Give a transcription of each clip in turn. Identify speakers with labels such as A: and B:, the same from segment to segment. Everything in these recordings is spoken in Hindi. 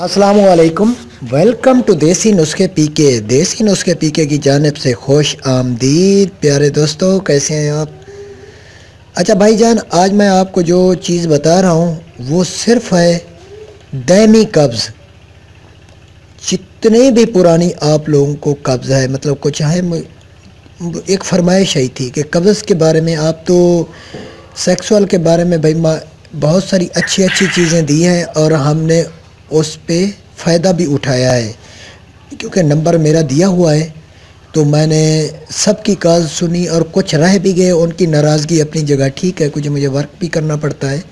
A: अस्सलामुअलैकुम। वेलकम टू देसी नुस्खे पीके। देसी नुस्खे पीके की जानिब से खुश आमदीद। प्यारे दोस्तों, कैसे हैं आप? अच्छा भाईजान, आज मैं आपको जो चीज़ बता रहा हूँ वो सिर्फ़ है दैमी कब्ज़। जितने भी पुरानी आप लोगों को कब्ज़ है, मतलब कुछ है, एक फरमाइश आई थी कि कब्ज़ के बारे में आप तो सेक्सुअल के बारे में भाई बहुत सारी अच्छी अच्छी चीज़ें दी हैं और हमने उस पे फ़ायदा भी उठाया है, क्योंकि नंबर मेरा दिया हुआ है। तो मैंने सबकी कॉल सुनी और कुछ रह भी गए। उनकी नाराज़गी अपनी जगह ठीक है, कुछ मुझे वर्क भी करना पड़ता है।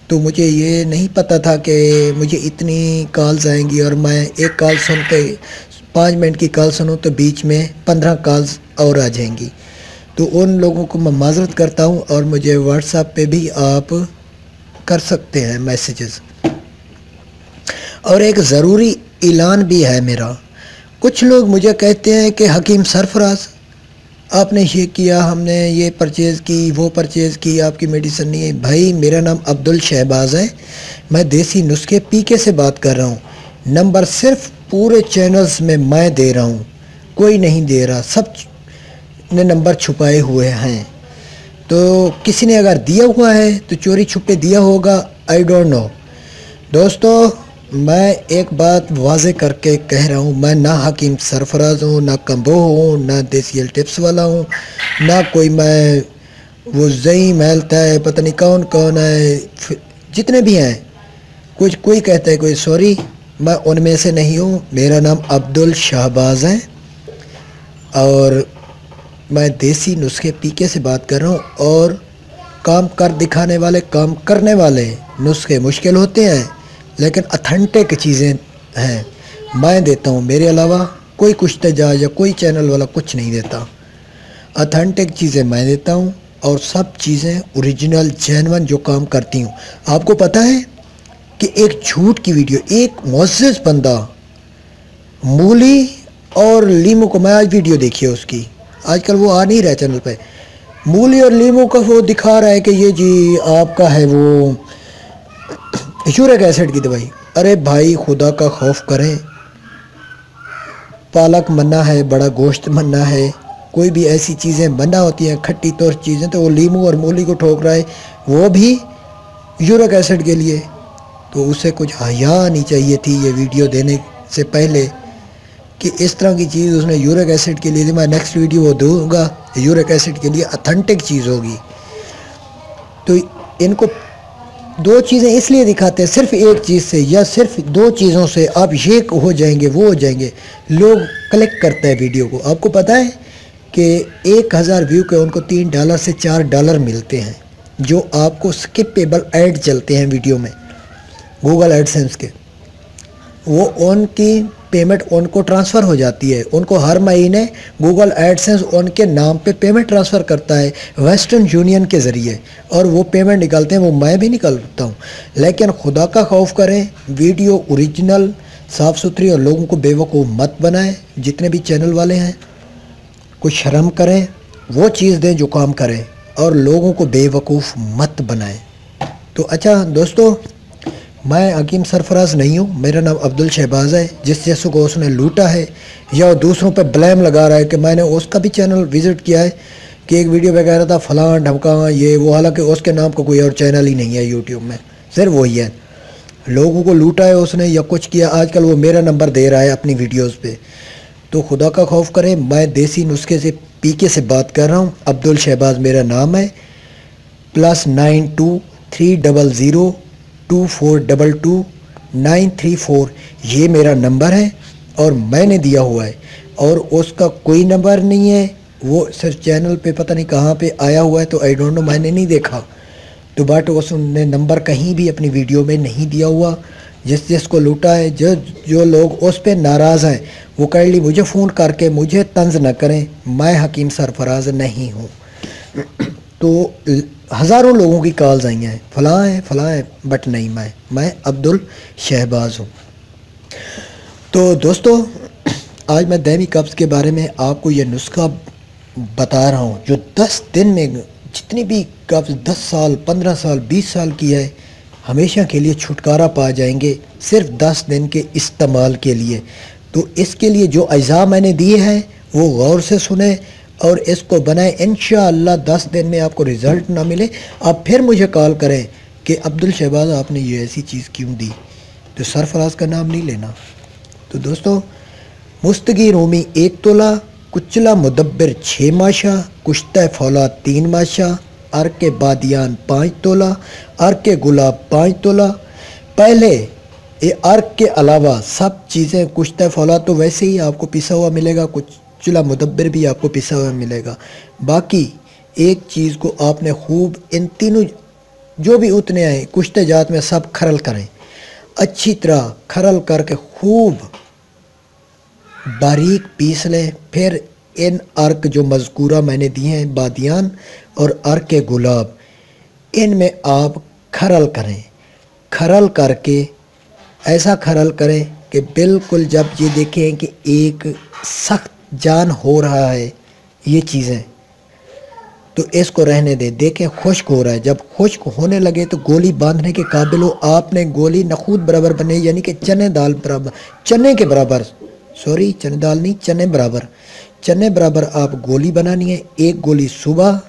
A: तो मुझे ये नहीं पता था कि मुझे इतनी कॉल्स आएंगी और मैं एक कॉल सुन के 5 मिनट की कॉल सुनूँ तो बीच में 15 कॉल्स और आ जाएंगी। तो उन लोगों को मैं माज़रत करता हूँ और मुझे व्हाट्सएप पे भी आप कर सकते हैं मैसेजेस। और एक ज़रूरी ऐलान भी है मेरा। कुछ लोग मुझे कहते हैं कि हकीम सरफराज, आपने ये किया, हमने ये परचेज़ की, वो परचेज़ की, आपकी मेडिसिन नहीं है। भाई, मेरा नाम अब्दुल शहबाज है। मैं देसी नुस्खे पीके से बात कर रहा हूँ। नंबर सिर्फ पूरे चैनल्स में मैं दे रहा हूँ, कोई नहीं दे रहा। सब ने नंबर छुपाए हुए हैं। तो किसी ने अगर दिया हुआ है तो चोरी छुपे दिया होगा, आई डोंट नो। दोस्तों, मैं एक बात वाजे करके कह रहा हूँ, मैं ना हकीम सरफराज हूँ, ना कम्बो हूँ, ना देसी टिप्स वाला हूँ, ना कोई मैं वो जई महलता है, पता नहीं कौन कौन है, जितने भी हैं। कुछ कोई कहता है कोई, सॉरी, मैं उनमें से नहीं हूँ। मेरा नाम अब्दुल शहबाज है और मैं देसी नुस्खे पीके से बात कर रहा हूँ। और काम कर दिखाने वाले, काम करने वाले नुस्खे मुश्किल होते हैं, लेकिन अथेंटिक चीज़ें हैं, मैं देता हूँ। मेरे अलावा कोई कुछ तजाज या कोई चैनल वाला कुछ नहीं देता। अथेंटिक चीज़ें मैं देता हूँ और सब चीज़ें ओरिजिनल जेन्युइन जो काम करती हूँ। आपको पता है कि एक झूठ की वीडियो, एक मुअज़्ज़िज़ बंदा मूली और लीमू को, मैं आज वीडियो देखी है उसकी, आजकल वो आ नहीं रहा चैनल पे, मूली और लीमू का वो दिखा रहा है कि ये जी आपका है वो यूरिक एसिड की दवाई। अरे भाई, खुदा का खौफ करें। पालक मन्ना है, बड़ा गोश्त मन्ना है, कोई भी ऐसी चीज़ें मन्ना होती हैं, खट्टी तौर चीज़ें, तो वो लीमू और मूली को ठोक रहा है, वो भी यूरिक एसिड के लिए। तो उसे कुछ हया आनी चाहिए थी ये वीडियो देने से पहले कि इस तरह की चीज़ उसने यूरिक एसिड के लिए दी। मैं नेक्स्ट वीडियो वो दूँगा, यूरिक एसिड के लिए अथेंटिक चीज़ होगी। तो इनको दो चीज़ें इसलिए दिखाते हैं, सिर्फ एक चीज़ से या सिर्फ दो चीज़ों से आप ये हो जाएंगे, वो हो जाएंगे। लोग क्लिक करते हैं वीडियो को। आपको पता है कि 1000 व्यू के उनको $3 से $4 मिलते हैं, जो आपको स्किपेबल ऐड चलते हैं वीडियो में गूगल एडसेंस के। वो उनकी पेमेंट उनको ट्रांसफ़र हो जाती है। उनको हर महीने गूगल एडसेंस उनके नाम पे पेमेंट ट्रांसफ़र करता है वेस्टर्न यूनियन के ज़रिए, और वो पेमेंट निकालते हैं, वो मैं भी निकालता हूँ। लेकिन खुदा का खौफ करें, वीडियो ओरिजिनल साफ़ सुथरी और लोगों को बेवकूफ़ मत बनाएं। जितने भी चैनल वाले हैं कुछ शर्म करें, वो चीज़ दें जो काम करें, और लोगों को बेवकूफ़ मत बनाएं। तो अच्छा दोस्तों, मैं हकीम सरफराज नहीं हूँ, मेरा नाम अब्दुल शहबाज है। जिस जैसों को उसने लूटा है या दूसरों पर ब्लेम लगा रहा है कि मैंने उसका भी चैनल विज़िट किया है कि एक वीडियो पे कह रहा था फलां ढमका ये वो, हालांकि उसके नाम का कोई और चैनल ही नहीं है यूट्यूब में, सिर्फ वही है। लोगों को लूटा है उसने या कुछ किया, आजकल वो मेरा नंबर दे रहा है अपनी वीडियोज़ पर। तो खुदा का खौफ करें, मैं देसी नुस्खे से पीके से बात कर रहा हूँ। अब्दुल शहबाज मेरा नाम है। +92 300 2422 934 ये मेरा नंबर है और मैंने दिया हुआ है। और उसका कोई नंबर नहीं है, वो सिर्फ चैनल पे पता नहीं कहाँ पे आया हुआ है, तो आई डोंट नो, मैंने नहीं देखा। तो बट उसने नंबर कहीं भी अपनी वीडियो में नहीं दिया हुआ। जिसको लूटा है, जो लोग उस पर नाराज़ हैं, वो काइंडली मुझे फ़ोन करके मुझे तंज न करें। मैं हकीम सरफराज नहीं हूँ। तो हज़ारों लोगों की कॉल्स आई हैं, फ़लाँ है, बट नहीं, मैं अब्दुल शहबाज हूँ। तो दोस्तों, आज मैं दैमी कब्ज़ के बारे में आपको ये नुस्खा बता रहा हूँ, जो 10 दिन में जितनी भी कब्ज़ 10 साल 15 साल 20 साल की है, हमेशा के लिए छुटकारा पा जाएंगे सिर्फ 10 दिन के इस्तेमाल के लिए। तो इसके लिए जो अज़ा मैंने दिए हैं वो गौर से सुने और इसको बनाएं। इंशाअल्लाह 10 दिन में आपको रिज़ल्ट ना मिले, आप फिर मुझे कॉल करें कि अब्दुल शहबाज आपने ये ऐसी चीज़ क्यों दी, तो सरफराज का नाम नहीं लेना। तो दोस्तों, मुस्तगी रूमी 1 तोला, कुचला मुदब्बिर 6 माशा, कुश्ता फौलाद 3 माशा, अर्क बादियान 5 तोला, अर्क गुलाब 5 तोला। पहले ये अर्क के अलावा सब चीज़ें, कुश्ता फौलाद तो वैसे ही आपको पिसा हुआ मिलेगा, कुचला मुदब्बिर भी आपको पिसा हुआ मिलेगा। बाकी एक चीज़ को आपने खूब इन तीनों जो भी उतने आए कुश्ते जात में सब खरल करें, अच्छी तरह खरल करके खूब बारीक पीस लें। फिर इन अर्क जो मज़कूरा मैंने दिए हैं, बादियान और अर्क गुलाब, इनमें आप खरल करें। खरल करके ऐसा खरल करें कि बिल्कुल जब ये देखें कि एक सख्त जान हो रहा है ये चीज़ें, तो इसको रहने दें। देखें खुश्क हो रहा है, जब खुश्क होने लगे तो गोली बांधने के काबिल हो। आपने गोली नखूद बराबर बने, यानी कि चने दाल बराबर, चने के बराबर, सॉरी चने दाल नहीं, चने बराबर, चने बराबर आप गोली बनानी है। एक गोली सुबह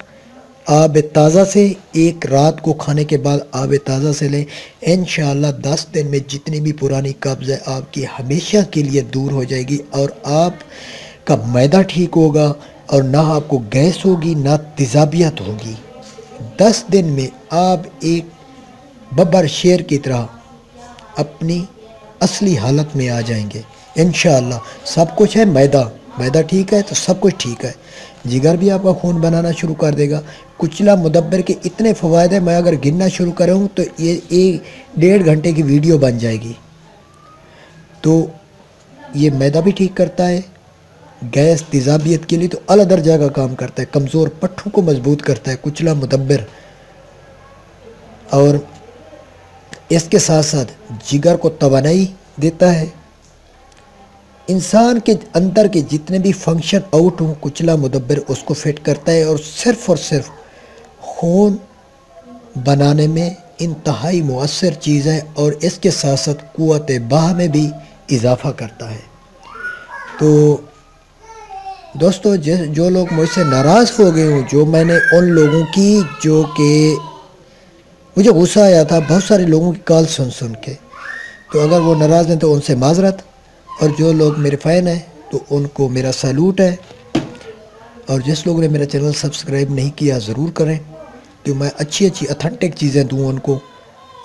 A: आब ताज़ा से, एक रात को खाने के बाद आब ताज़ा से लें। इंशाअल्लाह 10 दिन में जितनी भी पुरानी कब्ज़ है आपकी हमेशा के लिए दूर हो जाएगी और आपका मैदा ठीक होगा और ना आपको गैस होगी ना तेज़ाबियत होगी। 10 दिन में आप एक बब्बर शेर की तरह अपनी असली हालत में आ जाएंगे इंशाअल्लाह। सब कुछ है, मैदा ठीक है तो सब कुछ ठीक है। जिगर भी आपका खून बनाना शुरू कर देगा। कुचला मुदब्बिर के इतने फ़वायद हैं, मैं अगर गिनना शुरू करूँ तो ये 1-1.5 घंटे की वीडियो बन जाएगी। तो ये मैदा भी ठीक करता है, गैस तेज़ाबियत के लिए तो अला दर्जा का काम करता है, कमज़ोर पट्ठों को मजबूत करता है कुचला मुदब्बिर, और इसके साथ साथ जिगर को तवानाई देता है। इंसान के अंदर के जितने भी फंक्शन आउट हों कुचला मुदब्बिर उसको फिट करता है और सिर्फ खून बनाने में इंतहाई मुअस्सर चीज़ है और इसके साथ साथ क़ुव्वत बाह में भी इजाफ़ा करता है। तो दोस्तों, जो लोग मुझसे नाराज़ हो गए हों, जो मैंने उन लोगों की जो कि मुझे गुस्सा आया था बहुत सारे लोगों की कॉल सुन के, तो अगर वो नाराज़ हैं तो उनसे माज़रत, और जो लोग मेरे फ़ैन हैं तो उनको मेरा सैल्यूट है। और जिस लोगों ने मेरा चैनल सब्सक्राइब नहीं किया ज़रूर करें, तो मैं अच्छी ऑथेंटिक चीज़ें दूँ उनको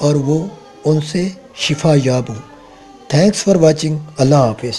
A: और वो उनसे शिफा याब हूँ। Thanks for watching. अल्लाह हाफिज़।